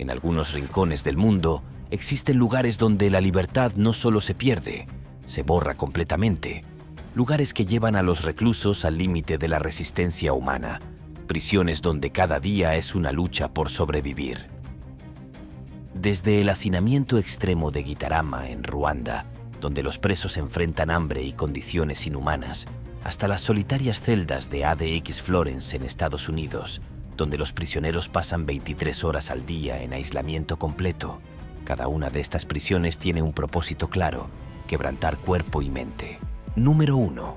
En algunos rincones del mundo existen lugares donde la libertad no solo se pierde, se borra completamente. Lugares que llevan a los reclusos al límite de la resistencia humana. Prisiones donde cada día es una lucha por sobrevivir. Desde el hacinamiento extremo de Gitarama, en Ruanda, donde los presos enfrentan hambre y condiciones inhumanas, hasta las solitarias celdas de ADX Florence en Estados Unidos, donde los prisioneros pasan 23 horas al día en aislamiento completo. Cada una de estas prisiones tiene un propósito claro: quebrantar cuerpo y mente. Número 1.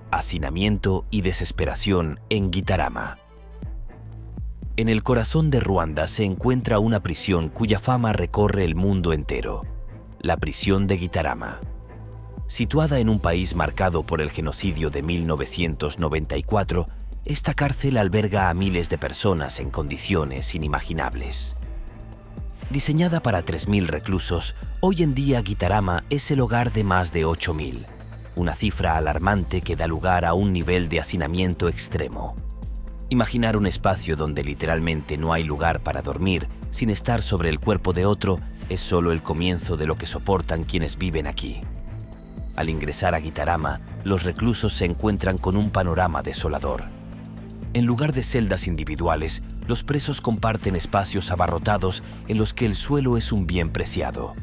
Hacinamiento y desesperación en Gitarama. En el corazón de Ruanda se encuentra una prisión cuya fama recorre el mundo entero: la prisión de Gitarama. Situada en un país marcado por el genocidio de 1994, esta cárcel alberga a miles de personas en condiciones inimaginables. Diseñada para 3.000 reclusos, hoy en día Gitarama es el hogar de más de 8.000, una cifra alarmante que da lugar a un nivel de hacinamiento extremo. Imaginar un espacio donde literalmente no hay lugar para dormir sin estar sobre el cuerpo de otro es solo el comienzo de lo que soportan quienes viven aquí. Al ingresar a Gitarama, los reclusos se encuentran con un panorama desolador. En lugar de celdas individuales, los presos comparten espacios abarrotados en los que el suelo es un bien preciado.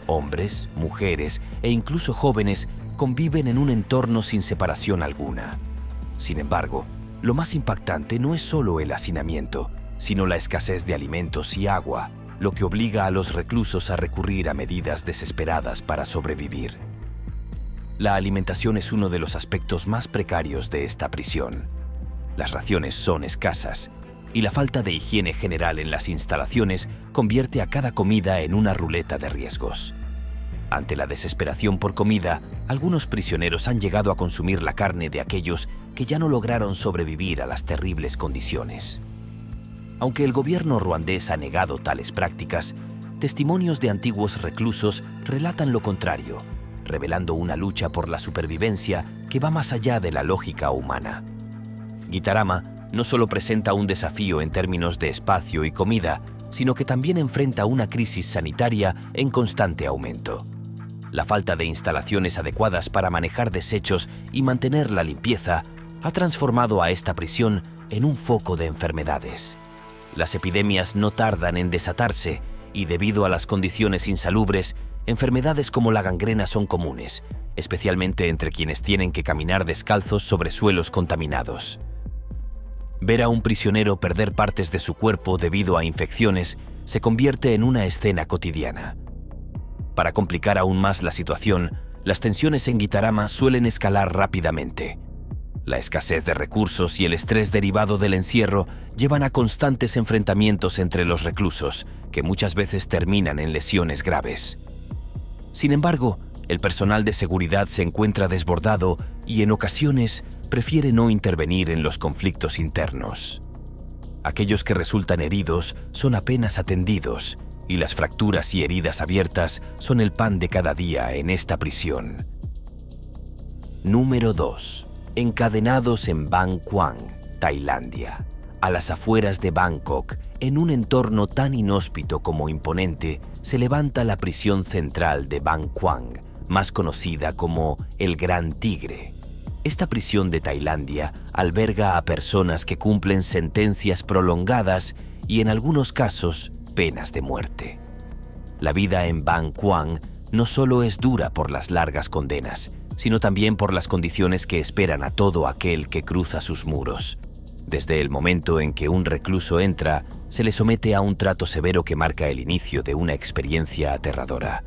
Hombres, mujeres e incluso jóvenes conviven en un entorno sin separación alguna. Sin embargo, lo más impactante no es solo el hacinamiento, sino la escasez de alimentos y agua, lo que obliga a los reclusos a recurrir a medidas desesperadas para sobrevivir. La alimentación es uno de los aspectos más precarios de esta prisión. Las raciones son escasas, y la falta de higiene general en las instalaciones convierte a cada comida en una ruleta de riesgos. Ante la desesperación por comida, algunos prisioneros han llegado a consumir la carne de aquellos que ya no lograron sobrevivir a las terribles condiciones. Aunque el gobierno ruandés ha negado tales prácticas, testimonios de antiguos reclusos relatan lo contrario, revelando una lucha por la supervivencia que va más allá de la lógica humana. Gitarama no solo presenta un desafío en términos de espacio y comida, sino que también enfrenta una crisis sanitaria en constante aumento. La falta de instalaciones adecuadas para manejar desechos y mantener la limpieza ha transformado a esta prisión en un foco de enfermedades. Las epidemias no tardan en desatarse y, debido a las condiciones insalubres, enfermedades como la gangrena son comunes, especialmente entre quienes tienen que caminar descalzos sobre suelos contaminados. Ver a un prisionero perder partes de su cuerpo debido a infecciones se convierte en una escena cotidiana. Para complicar aún más la situación, las tensiones en Gitarama suelen escalar rápidamente. La escasez de recursos y el estrés derivado del encierro llevan a constantes enfrentamientos entre los reclusos, que muchas veces terminan en lesiones graves. Sin embargo, el personal de seguridad se encuentra desbordado y en ocasiones prefiere no intervenir en los conflictos internos. Aquellos que resultan heridos son apenas atendidos, y las fracturas y heridas abiertas son el pan de cada día en esta prisión. Número 2. Encadenados en Bang Kwang, Tailandia. A las afueras de Bangkok, en un entorno tan inhóspito como imponente, se levanta la prisión central de Bang Kwang, más conocida como el Gran Tigre. Esta prisión de Tailandia alberga a personas que cumplen sentencias prolongadas y, en algunos casos, penas de muerte. La vida en Bang Kwang no solo es dura por las largas condenas, sino también por las condiciones que esperan a todo aquel que cruza sus muros. Desde el momento en que un recluso entra, se le somete a un trato severo que marca el inicio de una experiencia aterradora.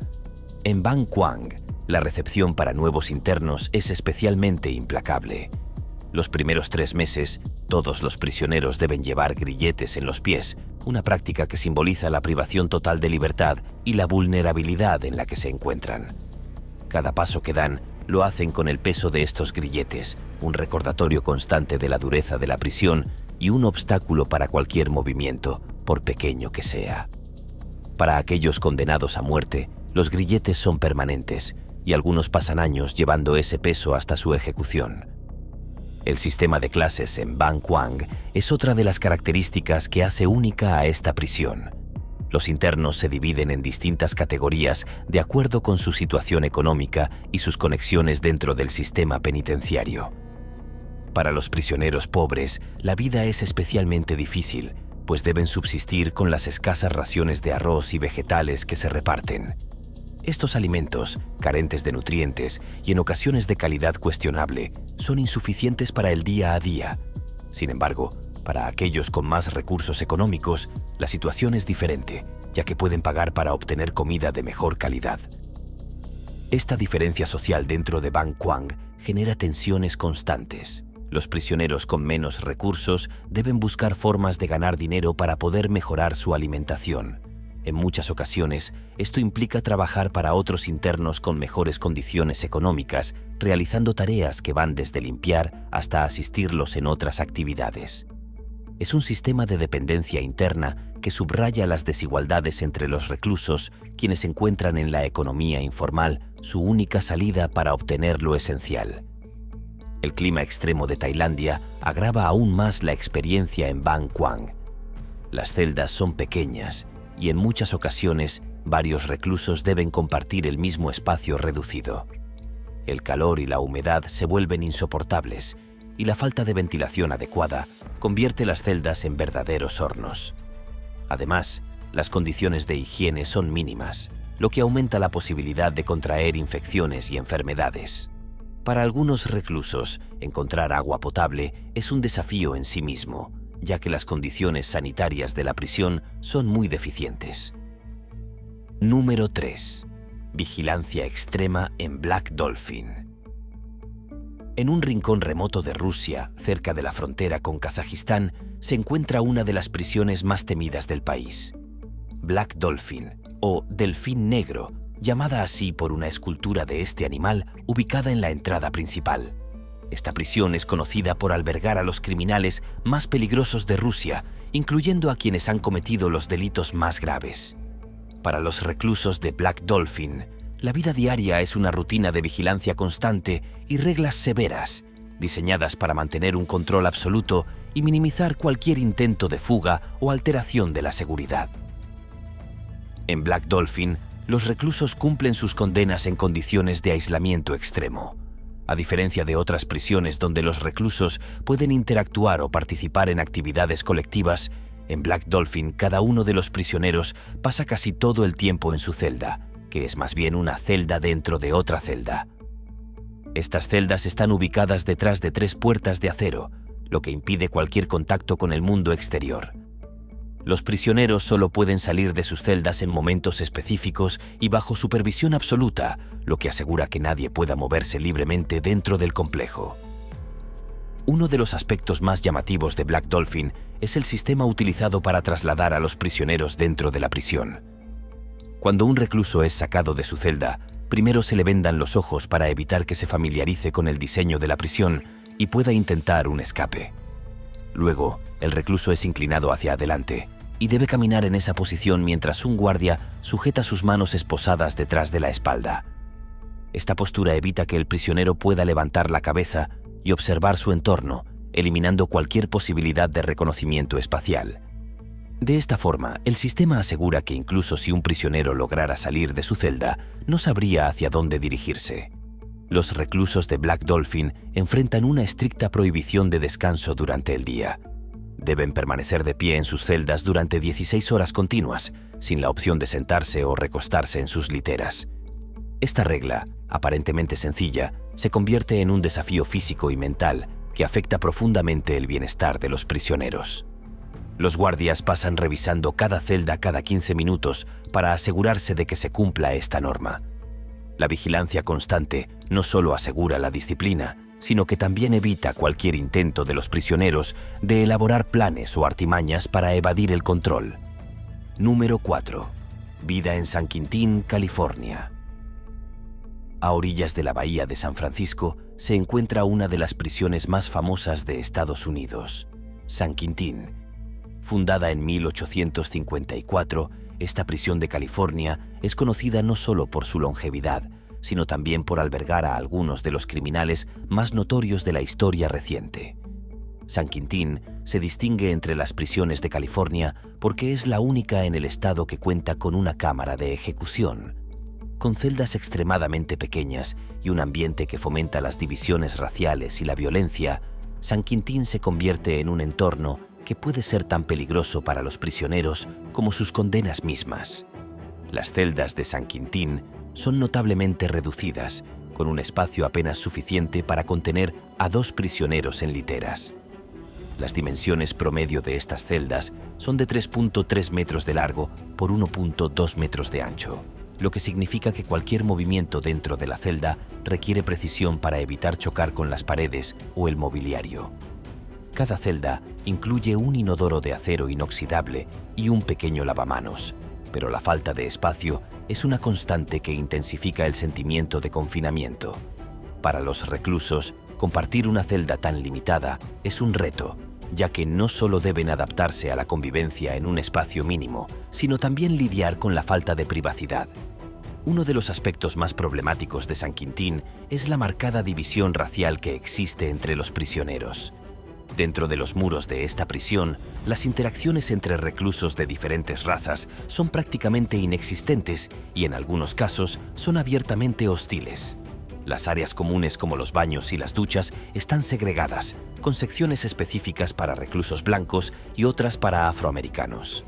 En Bang Kwang, la recepción para nuevos internos es especialmente implacable. Los primeros 3 meses, todos los prisioneros deben llevar grilletes en los pies, una práctica que simboliza la privación total de libertad y la vulnerabilidad en la que se encuentran. Cada paso que dan lo hacen con el peso de estos grilletes, un recordatorio constante de la dureza de la prisión y un obstáculo para cualquier movimiento, por pequeño que sea. Para aquellos condenados a muerte, los grilletes son permanentes y algunos pasan años llevando ese peso hasta su ejecución. El sistema de clases en Bang Kwang es otra de las características que hace única a esta prisión. Los internos se dividen en distintas categorías de acuerdo con su situación económica y sus conexiones dentro del sistema penitenciario. Para los prisioneros pobres, la vida es especialmente difícil, pues deben subsistir con las escasas raciones de arroz y vegetales que se reparten. Estos alimentos, carentes de nutrientes y en ocasiones de calidad cuestionable, son insuficientes para el día a día. Sin embargo, para aquellos con más recursos económicos, la situación es diferente, ya que pueden pagar para obtener comida de mejor calidad. Esta diferencia social dentro de Ban Quang genera tensiones constantes. Los prisioneros con menos recursos deben buscar formas de ganar dinero para poder mejorar su alimentación. En muchas ocasiones, esto implica trabajar para otros internos con mejores condiciones económicas, realizando tareas que van desde limpiar hasta asistirlos en otras actividades. Es un sistema de dependencia interna que subraya las desigualdades entre los reclusos, quienes encuentran en la economía informal su única salida para obtener lo esencial. El clima extremo de Tailandia agrava aún más la experiencia en Ban Quang. Las celdas son pequeñas y en muchas ocasiones varios reclusos deben compartir el mismo espacio reducido. El calor y la humedad se vuelven insoportables y la falta de ventilación adecuada convierte las celdas en verdaderos hornos. Además, las condiciones de higiene son mínimas, lo que aumenta la posibilidad de contraer infecciones y enfermedades. Para algunos reclusos, encontrar agua potable es un desafío en sí mismo, ya que las condiciones sanitarias de la prisión son muy deficientes. Número 3. Vigilancia extrema en Black Dolphin. En un rincón remoto de Rusia, cerca de la frontera con Kazajistán, se encuentra una de las prisiones más temidas del país. Black Dolphin, o Delfín Negro, llamada así por una escultura de este animal ubicada en la entrada principal. Esta prisión es conocida por albergar a los criminales más peligrosos de Rusia, incluyendo a quienes han cometido los delitos más graves. Para los reclusos de Black Dolphin, la vida diaria es una rutina de vigilancia constante y reglas severas, diseñadas para mantener un control absoluto y minimizar cualquier intento de fuga o alteración de la seguridad. En Black Dolphin, los reclusos cumplen sus condenas en condiciones de aislamiento extremo. A diferencia de otras prisiones donde los reclusos pueden interactuar o participar en actividades colectivas, en Black Dolphin cada uno de los prisioneros pasa casi todo el tiempo en su celda, que es más bien una celda dentro de otra celda. Estas celdas están ubicadas detrás de 3 puertas de acero, lo que impide cualquier contacto con el mundo exterior. Los prisioneros solo pueden salir de sus celdas en momentos específicos y bajo supervisión absoluta, lo que asegura que nadie pueda moverse libremente dentro del complejo. Uno de los aspectos más llamativos de Black Dolphin es el sistema utilizado para trasladar a los prisioneros dentro de la prisión. Cuando un recluso es sacado de su celda, primero se le vendan los ojos para evitar que se familiarice con el diseño de la prisión y pueda intentar un escape. Luego, el recluso es inclinado hacia adelante y debe caminar en esa posición mientras un guardia sujeta sus manos esposadas detrás de la espalda. Esta postura evita que el prisionero pueda levantar la cabeza y observar su entorno, eliminando cualquier posibilidad de reconocimiento espacial. De esta forma, el sistema asegura que incluso si un prisionero lograra salir de su celda, no sabría hacia dónde dirigirse. Los reclusos de Black Dolphin enfrentan una estricta prohibición de descanso durante el día. Deben permanecer de pie en sus celdas durante 16 horas continuas, sin la opción de sentarse o recostarse en sus literas. Esta regla, aparentemente sencilla, se convierte en un desafío físico y mental que afecta profundamente el bienestar de los prisioneros. Los guardias pasan revisando cada celda cada 15 minutos para asegurarse de que se cumpla esta norma. La vigilancia constante no solo asegura la disciplina, sino que también evita cualquier intento de los prisioneros de elaborar planes o artimañas para evadir el control. Número 4. Vida en San Quintín, California. A orillas de la bahía de San Francisco se encuentra una de las prisiones más famosas de Estados Unidos, San Quintín. Fundada en 1854, esta prisión de California es conocida no solo por su longevidad, sino también por albergar a algunos de los criminales más notorios de la historia reciente. San Quintín se distingue entre las prisiones de California porque es la única en el estado que cuenta con una cámara de ejecución. Con celdas extremadamente pequeñas y un ambiente que fomenta las divisiones raciales y la violencia, San Quintín se convierte en un entorno que puede ser tan peligroso para los prisioneros como sus condenas mismas. Las celdas de San Quintín son notablemente reducidas, con un espacio apenas suficiente para contener a 2 prisioneros en literas. Las dimensiones promedio de estas celdas son de 3.3 metros de largo por 1.2 metros de ancho, lo que significa que cualquier movimiento dentro de la celda requiere precisión para evitar chocar con las paredes o el mobiliario. Cada celda incluye un inodoro de acero inoxidable y un pequeño lavamanos, pero la falta de espacio es una constante que intensifica el sentimiento de confinamiento. Para los reclusos, compartir una celda tan limitada es un reto, ya que no solo deben adaptarse a la convivencia en un espacio mínimo, sino también lidiar con la falta de privacidad. Uno de los aspectos más problemáticos de San Quintín es la marcada división racial que existe entre los prisioneros. Dentro de los muros de esta prisión, las interacciones entre reclusos de diferentes razas son prácticamente inexistentes y en algunos casos son abiertamente hostiles. Las áreas comunes como los baños y las duchas están segregadas, con secciones específicas para reclusos blancos y otras para afroamericanos.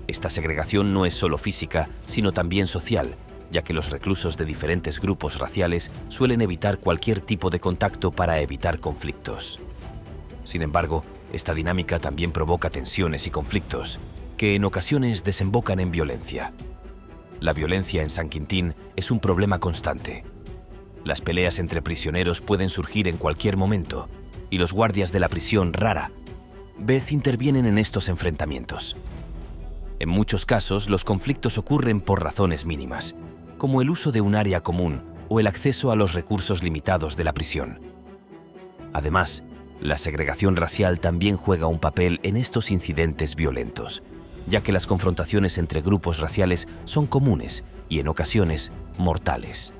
Esta segregación no es solo física, sino también social, ya que los reclusos de diferentes grupos raciales suelen evitar cualquier tipo de contacto para evitar conflictos. Sin embargo, esta dinámica también provoca tensiones y conflictos, que en ocasiones desembocan en violencia. La violencia en San Quintín es un problema constante. Las peleas entre prisioneros pueden surgir en cualquier momento, y los guardias de la prisión rara vez intervienen en estos enfrentamientos. En muchos casos, los conflictos ocurren por razones mínimas, como el uso de un área común o el acceso a los recursos limitados de la prisión. Además, la segregación racial también juega un papel en estos incidentes violentos, ya que las confrontaciones entre grupos raciales son comunes y en ocasiones mortales.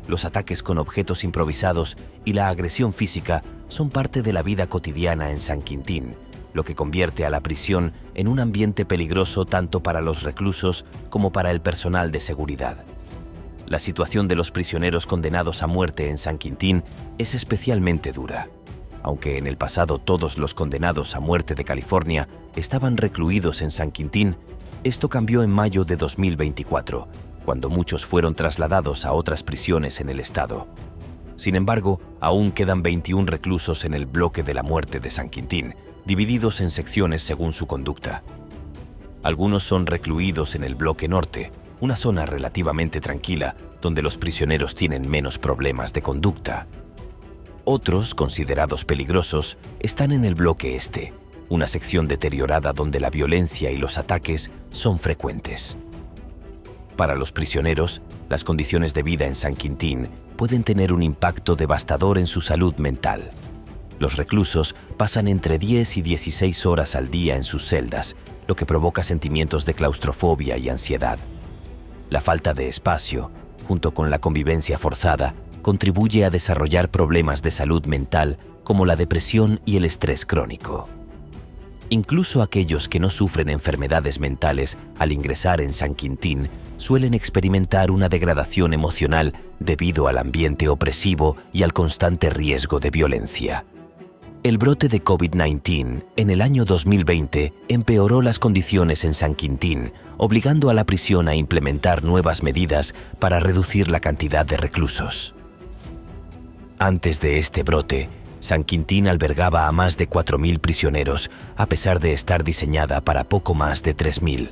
Los ataques con objetos improvisados y la agresión física son parte de la vida cotidiana en San Quintín, lo que convierte a la prisión en un ambiente peligroso tanto para los reclusos como para el personal de seguridad. La situación de los prisioneros condenados a muerte en San Quintín es especialmente dura. Aunque en el pasado todos los condenados a muerte de California estaban recluidos en San Quintín, esto cambió en mayo de 2024, cuando muchos fueron trasladados a otras prisiones en el estado. Sin embargo, aún quedan 21 reclusos en el bloque de la muerte de San Quintín, divididos en secciones según su conducta. Algunos son recluidos en el bloque norte, una zona relativamente tranquila donde los prisioneros tienen menos problemas de conducta. Otros, considerados peligrosos, están en el bloque este, una sección deteriorada donde la violencia y los ataques son frecuentes. Para los prisioneros, las condiciones de vida en San Quintín pueden tener un impacto devastador en su salud mental. Los reclusos pasan entre 10 y 16 horas al día en sus celdas, lo que provoca sentimientos de claustrofobia y ansiedad. La falta de espacio, junto con la convivencia forzada, contribuye a desarrollar problemas de salud mental como la depresión y el estrés crónico. Incluso aquellos que no sufren enfermedades mentales al ingresar en San Quintín suelen experimentar una degradación emocional debido al ambiente opresivo y al constante riesgo de violencia. El brote de COVID-19 en el año 2020 empeoró las condiciones en San Quintín, obligando a la prisión a implementar nuevas medidas para reducir la cantidad de reclusos. Antes de este brote, San Quintín albergaba a más de 4.000 prisioneros, a pesar de estar diseñada para poco más de 3.000.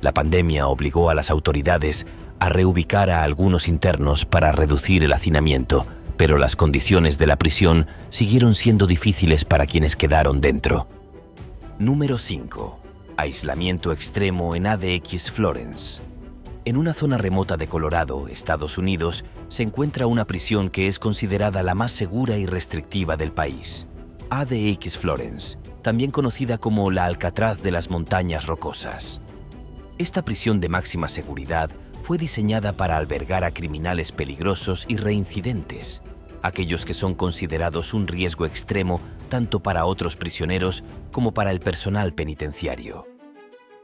La pandemia obligó a las autoridades a reubicar a algunos internos para reducir el hacinamiento, pero las condiciones de la prisión siguieron siendo difíciles para quienes quedaron dentro. Número 5. Aislamiento extremo en ADX Florence. En una zona remota de Colorado, Estados Unidos, se encuentra una prisión que es considerada la más segura y restrictiva del país. ADX Florence, también conocida como la Alcatraz de las Montañas Rocosas. Esta prisión de máxima seguridad fue diseñada para albergar a criminales peligrosos y reincidentes. aquellos que son considerados un riesgo extremo tanto para otros prisioneros como para el personal penitenciario.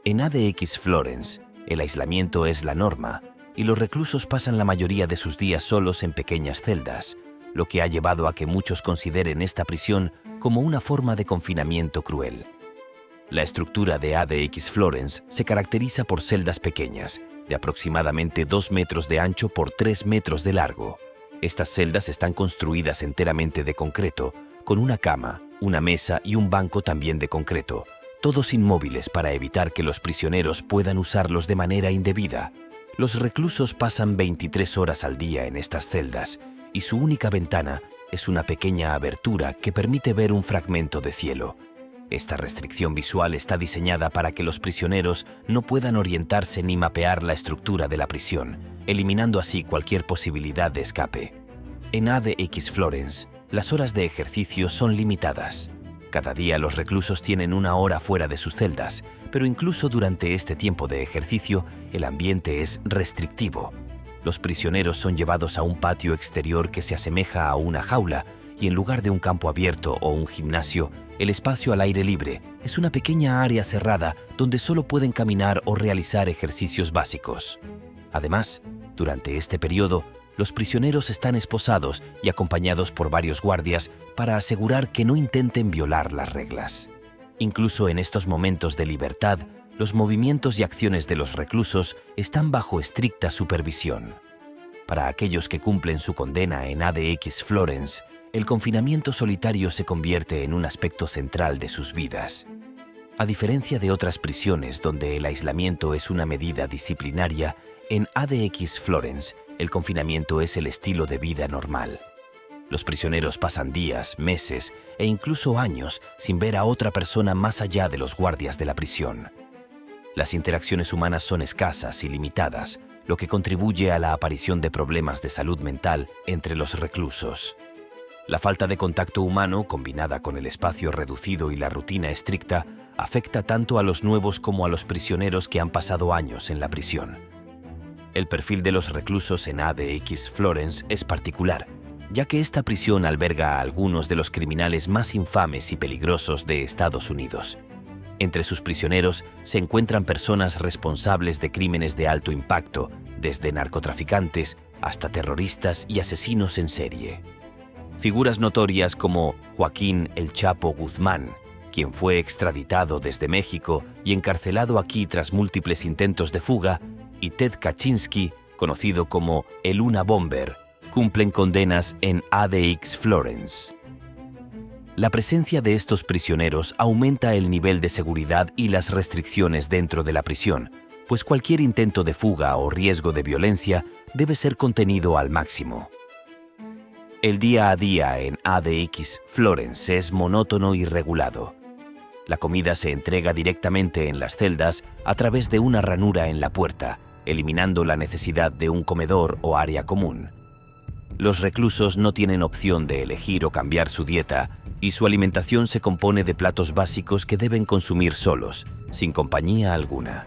En ADX Florence, el aislamiento es la norma y los reclusos pasan la mayoría de sus días solos en pequeñas celdas, lo que ha llevado a que muchos consideren esta prisión como una forma de confinamiento cruel. La estructura de ADX Florence se caracteriza por celdas pequeñas, de aproximadamente 2 metros de ancho por 3 metros de largo. Estas celdas están construidas enteramente de concreto, con una cama, una mesa y un banco también de concreto, todos inmóviles para evitar que los prisioneros puedan usarlos de manera indebida. Los reclusos pasan 23 horas al día en estas celdas y su única ventana es una pequeña abertura que permite ver un fragmento de cielo. Esta restricción visual está diseñada para que los prisioneros no puedan orientarse ni mapear la estructura de la prisión, eliminando así cualquier posibilidad de escape. En ADX Florence, las horas de ejercicio son limitadas. Cada día los reclusos tienen 1 hora fuera de sus celdas, pero incluso durante este tiempo de ejercicio, el ambiente es restrictivo. Los prisioneros son llevados a un patio exterior que se asemeja a una jaula, y en lugar de un campo abierto o un gimnasio, el espacio al aire libre es una pequeña área cerrada donde solo pueden caminar o realizar ejercicios básicos. Además, durante este periodo, los prisioneros están esposados y acompañados por varios guardias para asegurar que no intenten violar las reglas. Incluso en estos momentos de libertad, los movimientos y acciones de los reclusos están bajo estricta supervisión. Para aquellos que cumplen su condena en ADX Florence, el confinamiento solitario se convierte en un aspecto central de sus vidas. A diferencia de otras prisiones donde el aislamiento es una medida disciplinaria, en ADX Florence el confinamiento es el estilo de vida normal. Los prisioneros pasan días, meses e incluso años sin ver a otra persona más allá de los guardias de la prisión. Las interacciones humanas son escasas y limitadas, lo que contribuye a la aparición de problemas de salud mental entre los reclusos. La falta de contacto humano, combinada con el espacio reducido y la rutina estricta, afecta tanto a los nuevos como a los prisioneros que han pasado años en la prisión. El perfil de los reclusos en ADX Florence es particular, ya que esta prisión alberga a algunos de los criminales más infames y peligrosos de Estados Unidos. Entre sus prisioneros se encuentran personas responsables de crímenes de alto impacto, desde narcotraficantes hasta terroristas y asesinos en serie. Figuras notorias como Joaquín El Chapo Guzmán, quien fue extraditado desde México y encarcelado aquí tras múltiples intentos de fuga, y Ted Kaczynski, conocido como el Una Bomber, cumplen condenas en ADX Florence. La presencia de estos prisioneros aumenta el nivel de seguridad y las restricciones dentro de la prisión, pues cualquier intento de fuga o riesgo de violencia debe ser contenido al máximo. El día a día en ADX Florence es monótono y regulado. La comida se entrega directamente en las celdas a través de una ranura en la puerta, eliminando la necesidad de un comedor o área común. Los reclusos no tienen opción de elegir o cambiar su dieta y su alimentación se compone de platos básicos que deben consumir solos, sin compañía alguna.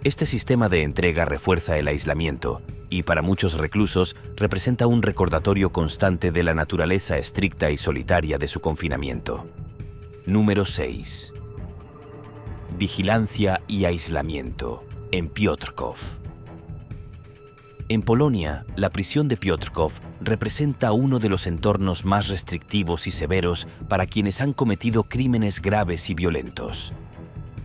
Este sistema de entrega refuerza el aislamiento y para muchos reclusos representa un recordatorio constante de la naturaleza estricta y solitaria de su confinamiento. Número 6. Vigilancia y aislamiento en Piotrków. En Polonia, la prisión de Piotrków representa uno de los entornos más restrictivos y severos para quienes han cometido crímenes graves y violentos.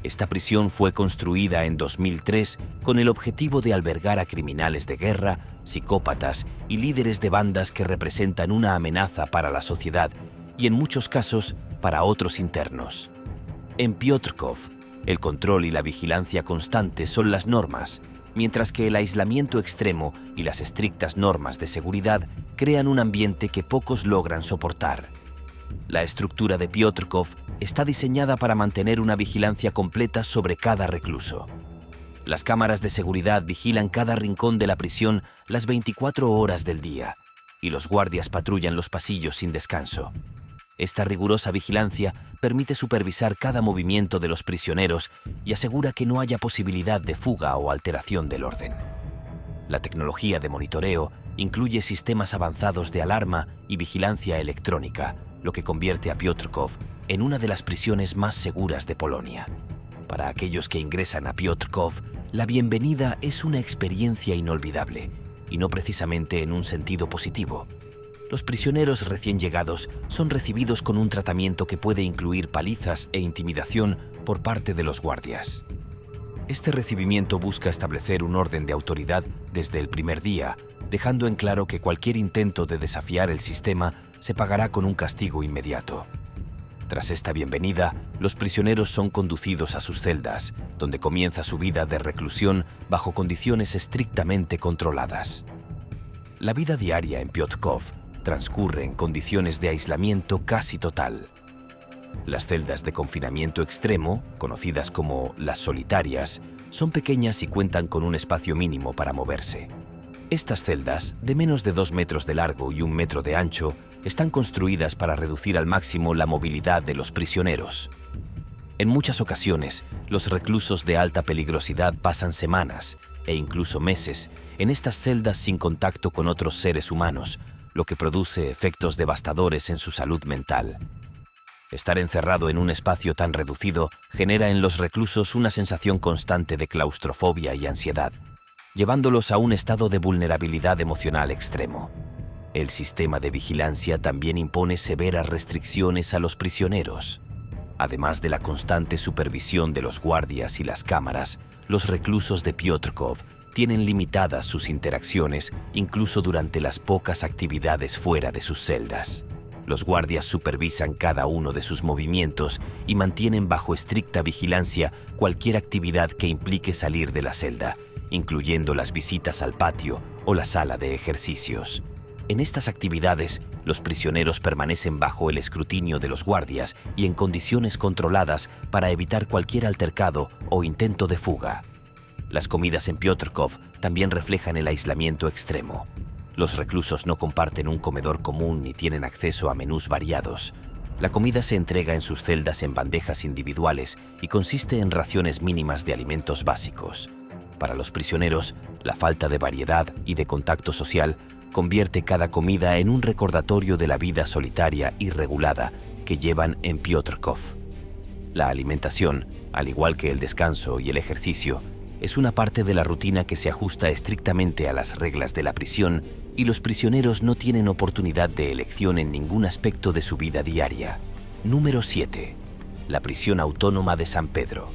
Esta prisión fue construida en 2003 con el objetivo de albergar a criminales de guerra, psicópatas y líderes de bandas que representan una amenaza para la sociedad y, en muchos casos, para otros internos. En Piotrków, el control y la vigilancia constante son las normas, mientras que el aislamiento extremo y las estrictas normas de seguridad crean un ambiente que pocos logran soportar. La estructura de Piotrków está diseñada para mantener una vigilancia completa sobre cada recluso. Las cámaras de seguridad vigilan cada rincón de la prisión las 24 horas del día, y los guardias patrullan los pasillos sin descanso. Esta rigurosa vigilancia permite supervisar cada movimiento de los prisioneros y asegura que no haya posibilidad de fuga o alteración del orden. La tecnología de monitoreo incluye sistemas avanzados de alarma y vigilancia electrónica, lo que convierte a Piotrków en una de las prisiones más seguras de Polonia. Para aquellos que ingresan a Piotrków, la bienvenida es una experiencia inolvidable, y no precisamente en un sentido positivo. Los prisioneros recién llegados son recibidos con un tratamiento que puede incluir palizas e intimidación por parte de los guardias. Este recibimiento busca establecer un orden de autoridad desde el primer día, dejando en claro que cualquier intento de desafiar el sistema se pagará con un castigo inmediato. Tras esta bienvenida, los prisioneros son conducidos a sus celdas, donde comienza su vida de reclusión bajo condiciones estrictamente controladas. La vida diaria en Piotrków transcurre en condiciones de aislamiento casi total. Las celdas de confinamiento extremo, conocidas como las solitarias, son pequeñas y cuentan con un espacio mínimo para moverse. Estas celdas, de menos de 2 metros de largo y 1 metro de ancho, están construidas para reducir al máximo la movilidad de los prisioneros. En muchas ocasiones, los reclusos de alta peligrosidad pasan semanas, e incluso meses, en estas celdas sin contacto con otros seres humanos, lo que produce efectos devastadores en su salud mental. Estar encerrado en un espacio tan reducido genera en los reclusos una sensación constante de claustrofobia y ansiedad, llevándolos a un estado de vulnerabilidad emocional extremo. El sistema de vigilancia también impone severas restricciones a los prisioneros. Además de la constante supervisión de los guardias y las cámaras, los reclusos de Piotrków tienen limitadas sus interacciones incluso durante las pocas actividades fuera de sus celdas. Los guardias supervisan cada uno de sus movimientos y mantienen bajo estricta vigilancia cualquier actividad que implique salir de la celda, incluyendo las visitas al patio o la sala de ejercicios. En estas actividades, los prisioneros permanecen bajo el escrutinio de los guardias y en condiciones controladas para evitar cualquier altercado o intento de fuga. Las comidas en Piotrków también reflejan el aislamiento extremo. Los reclusos no comparten un comedor común ni tienen acceso a menús variados. La comida se entrega en sus celdas en bandejas individuales y consiste en raciones mínimas de alimentos básicos. Para los prisioneros, la falta de variedad y de contacto social convierte cada comida en un recordatorio de la vida solitaria y regulada que llevan en Piotrków. La alimentación, al igual que el descanso y el ejercicio, es una parte de la rutina que se ajusta estrictamente a las reglas de la prisión y los prisioneros no tienen oportunidad de elección en ningún aspecto de su vida diaria. Número 7. La prisión autónoma de San Pedro.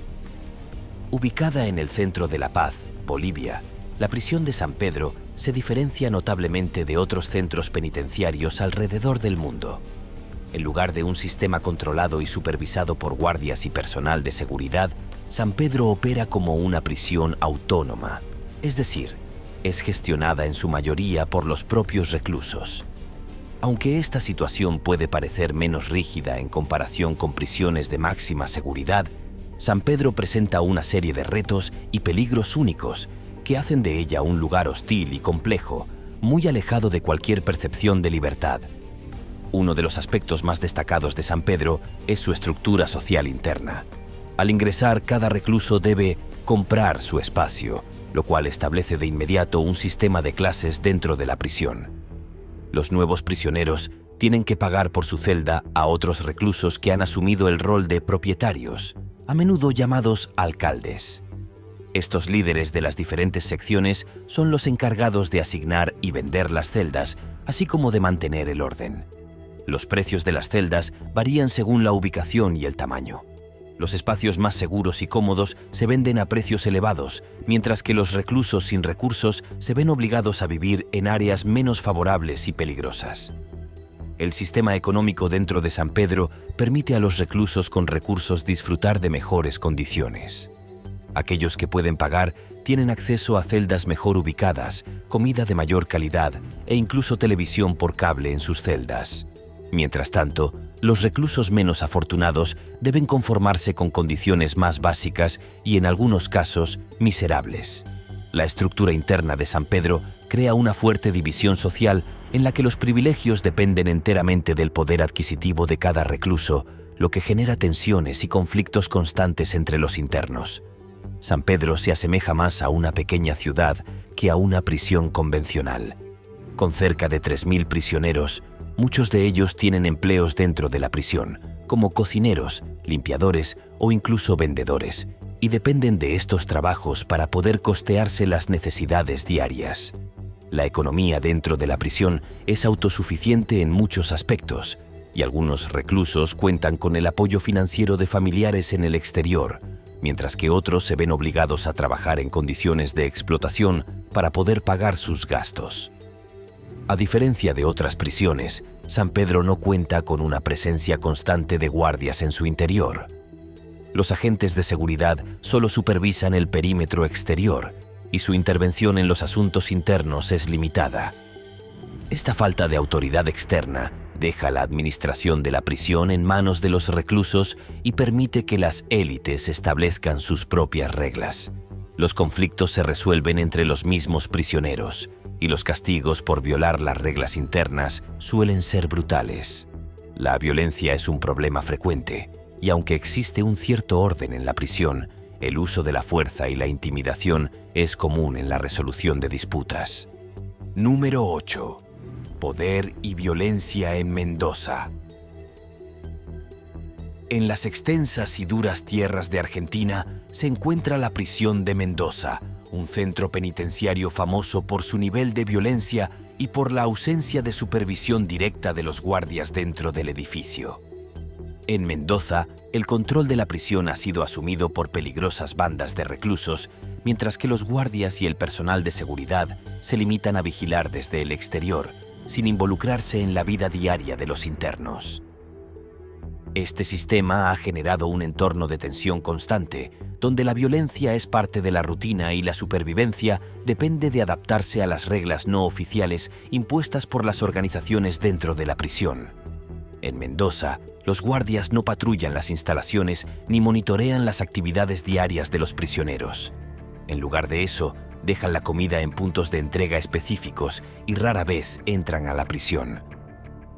Ubicada en el centro de La Paz, Bolivia, la prisión de San Pedro se diferencia notablemente de otros centros penitenciarios alrededor del mundo. En lugar de un sistema controlado y supervisado por guardias y personal de seguridad, San Pedro opera como una prisión autónoma, es decir, es gestionada en su mayoría por los propios reclusos. Aunque esta situación puede parecer menos rígida en comparación con prisiones de máxima seguridad, San Pedro presenta una serie de retos y peligros únicos que hacen de ella un lugar hostil y complejo, muy alejado de cualquier percepción de libertad. Uno de los aspectos más destacados de San Pedro es su estructura social interna. Al ingresar, cada recluso debe comprar su espacio, lo cual establece de inmediato un sistema de clases dentro de la prisión. Los nuevos prisioneros tienen que pagar por su celda a otros reclusos que han asumido el rol de propietarios, a menudo llamados alcaldes. Estos líderes de las diferentes secciones son los encargados de asignar y vender las celdas, así como de mantener el orden. Los precios de las celdas varían según la ubicación y el tamaño. Los espacios más seguros y cómodos se venden a precios elevados, mientras que los reclusos sin recursos se ven obligados a vivir en áreas menos favorables y peligrosas. El sistema económico dentro de San Pedro permite a los reclusos con recursos disfrutar de mejores condiciones. Aquellos que pueden pagar tienen acceso a celdas mejor ubicadas, comida de mayor calidad e incluso televisión por cable en sus celdas. Mientras tanto, los reclusos menos afortunados deben conformarse con condiciones más básicas y, en algunos casos, miserables. La estructura interna de San Pedro crea una fuerte división social en la que los privilegios dependen enteramente del poder adquisitivo de cada recluso, lo que genera tensiones y conflictos constantes entre los internos. San Pedro se asemeja más a una pequeña ciudad que a una prisión convencional. Con cerca de 3.000 prisioneros, muchos de ellos tienen empleos dentro de la prisión, como cocineros, limpiadores o incluso vendedores, y dependen de estos trabajos para poder costearse las necesidades diarias. La economía dentro de la prisión es autosuficiente en muchos aspectos, y algunos reclusos cuentan con el apoyo financiero de familiares en el exterior, mientras que otros se ven obligados a trabajar en condiciones de explotación para poder pagar sus gastos. A diferencia de otras prisiones, San Pedro no cuenta con una presencia constante de guardias en su interior. Los agentes de seguridad solo supervisan el perímetro exterior y su intervención en los asuntos internos es limitada. Esta falta de autoridad externa deja la administración de la prisión en manos de los reclusos y permite que las élites establezcan sus propias reglas. Los conflictos se resuelven entre los mismos prisioneros y los castigos por violar las reglas internas suelen ser brutales. La violencia es un problema frecuente y aunque existe un cierto orden en la prisión, el uso de la fuerza y la intimidación es común en la resolución de disputas. Número 8. Poder y violencia en Mendoza. En las extensas y duras tierras de Argentina se encuentra la prisión de Mendoza, un centro penitenciario famoso por su nivel de violencia y por la ausencia de supervisión directa de los guardias dentro del edificio. En Mendoza, el control de la prisión ha sido asumido por peligrosas bandas de reclusos, mientras que los guardias y el personal de seguridad se limitan a vigilar desde el exterior, sin involucrarse en la vida diaria de los internos. Este sistema ha generado un entorno de tensión constante, donde la violencia es parte de la rutina y la supervivencia depende de adaptarse a las reglas no oficiales impuestas por las organizaciones dentro de la prisión. En Mendoza, los guardias no patrullan las instalaciones ni monitorean las actividades diarias de los prisioneros. En lugar de eso, dejan la comida en puntos de entrega específicos y rara vez entran a la prisión.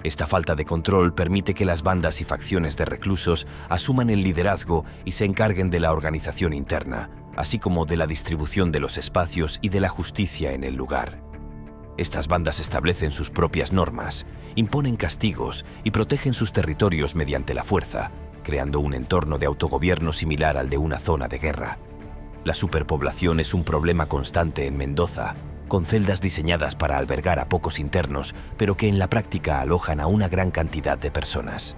Esta falta de control permite que las bandas y facciones de reclusos asuman el liderazgo y se encarguen de la organización interna, así como de la distribución de los espacios y de la justicia en el lugar. Estas bandas establecen sus propias normas, imponen castigos y protegen sus territorios mediante la fuerza, creando un entorno de autogobierno similar al de una zona de guerra. La superpoblación es un problema constante en Mendoza, con celdas diseñadas para albergar a pocos internos, pero que en la práctica alojan a una gran cantidad de personas.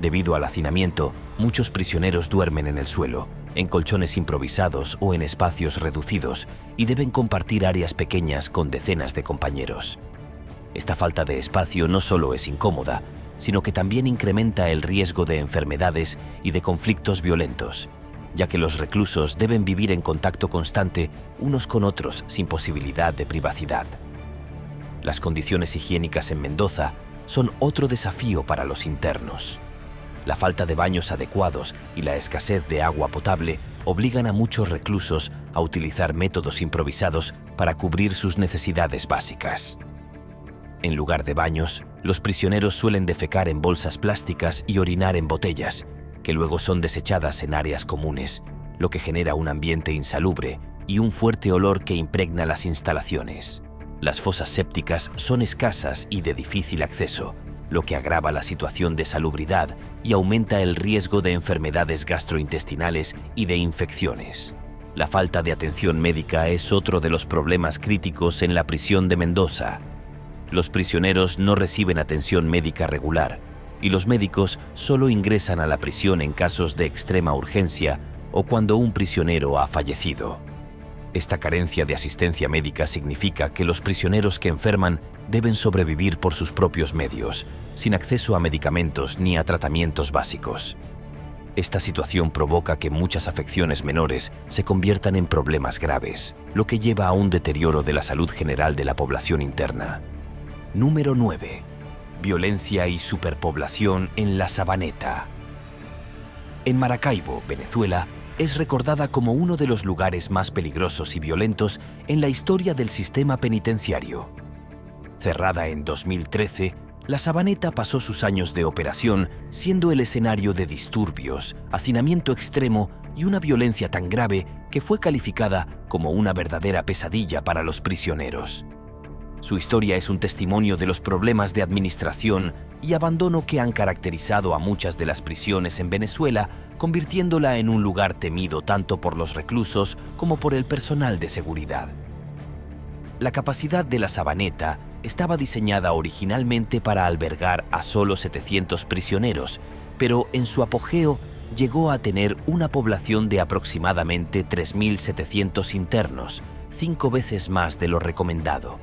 Debido al hacinamiento, muchos prisioneros duermen en el suelo, en colchones improvisados o en espacios reducidos, y deben compartir áreas pequeñas con decenas de compañeros. Esta falta de espacio no solo es incómoda, sino que también incrementa el riesgo de enfermedades y de conflictos violentos, ya que los reclusos deben vivir en contacto constante unos con otros sin posibilidad de privacidad. Las condiciones higiénicas en Mendoza son otro desafío para los internos. La falta de baños adecuados y la escasez de agua potable obligan a muchos reclusos a utilizar métodos improvisados para cubrir sus necesidades básicas. En lugar de baños, los prisioneros suelen defecar en bolsas plásticas y orinar en botellas, que luego son desechadas en áreas comunes, lo que genera un ambiente insalubre y un fuerte olor que impregna las instalaciones. Las fosas sépticas son escasas y de difícil acceso, lo que agrava la situación de salubridad y aumenta el riesgo de enfermedades gastrointestinales y de infecciones. La falta de atención médica es otro de los problemas críticos en la prisión de Mendoza. Los prisioneros no reciben atención médica regular, y los médicos solo ingresan a la prisión en casos de extrema urgencia o cuando un prisionero ha fallecido. Esta carencia de asistencia médica significa que los prisioneros que enferman deben sobrevivir por sus propios medios, sin acceso a medicamentos ni a tratamientos básicos. Esta situación provoca que muchas afecciones menores se conviertan en problemas graves, lo que lleva a un deterioro de la salud general de la población interna. Número 9. Violencia y superpoblación en la Sabaneta. En Maracaibo, Venezuela, es recordada como uno de los lugares más peligrosos y violentos en la historia del sistema penitenciario. Cerrada en 2013, La Sabaneta pasó sus años de operación siendo el escenario de disturbios, hacinamiento extremo y una violencia tan grave que fue calificada como una verdadera pesadilla para los prisioneros. Su historia es un testimonio de los problemas de administración y abandono que han caracterizado a muchas de las prisiones en Venezuela, convirtiéndola en un lugar temido tanto por los reclusos como por el personal de seguridad. La capacidad de la Sabaneta estaba diseñada originalmente para albergar a solo 700 prisioneros, pero en su apogeo llegó a tener una población de aproximadamente 3.700 internos, 5 veces más de lo recomendado.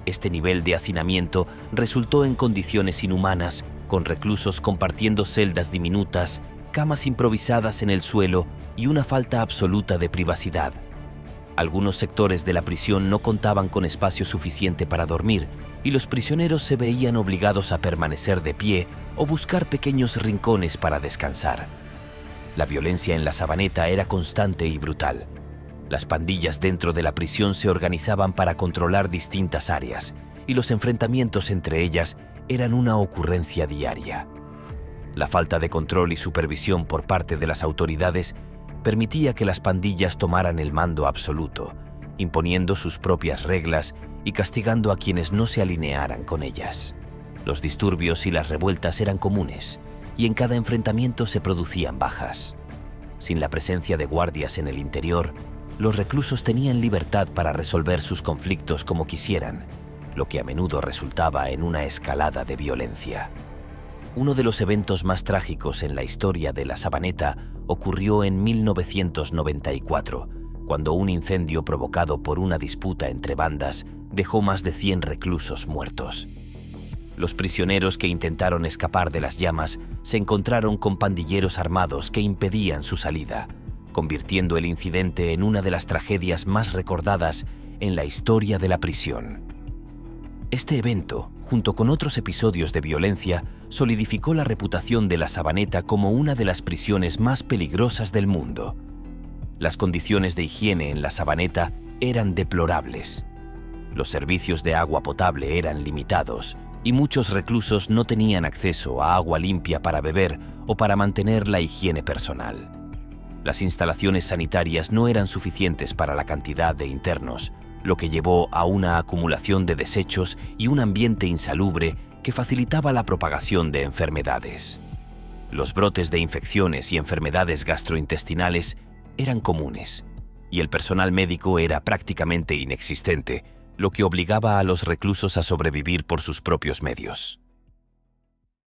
Este nivel de hacinamiento resultó en condiciones inhumanas, con reclusos compartiendo celdas diminutas, camas improvisadas en el suelo y una falta absoluta de privacidad. Algunos sectores de la prisión no contaban con espacio suficiente para dormir y los prisioneros se veían obligados a permanecer de pie o buscar pequeños rincones para descansar. La violencia en la Sabaneta era constante y brutal. Las pandillas dentro de la prisión se organizaban para controlar distintas áreas y los enfrentamientos entre ellas eran una ocurrencia diaria. La falta de control y supervisión por parte de las autoridades permitía que las pandillas tomaran el mando absoluto, imponiendo sus propias reglas y castigando a quienes no se alinearan con ellas. Los disturbios y las revueltas eran comunes, y en cada enfrentamiento se producían bajas. Sin la presencia de guardias en el interior, los reclusos tenían libertad para resolver sus conflictos como quisieran, lo que a menudo resultaba en una escalada de violencia. Uno de los eventos más trágicos en la historia de la Sabaneta ocurrió en 1994, cuando un incendio provocado por una disputa entre bandas dejó más de 100 reclusos muertos. Los prisioneros que intentaron escapar de las llamas se encontraron con pandilleros armados que impedían su salida, convirtiendo el incidente en una de las tragedias más recordadas en la historia de la prisión. Este evento, junto con otros episodios de violencia, solidificó la reputación de la Sabaneta como una de las prisiones más peligrosas del mundo. Las condiciones de higiene en la Sabaneta eran deplorables. Los servicios de agua potable eran limitados y muchos reclusos no tenían acceso a agua limpia para beber o para mantener la higiene personal. Las instalaciones sanitarias no eran suficientes para la cantidad de internos, lo que llevó a una acumulación de desechos y un ambiente insalubre que facilitaba la propagación de enfermedades. Los brotes de infecciones y enfermedades gastrointestinales eran comunes, y el personal médico era prácticamente inexistente, lo que obligaba a los reclusos a sobrevivir por sus propios medios.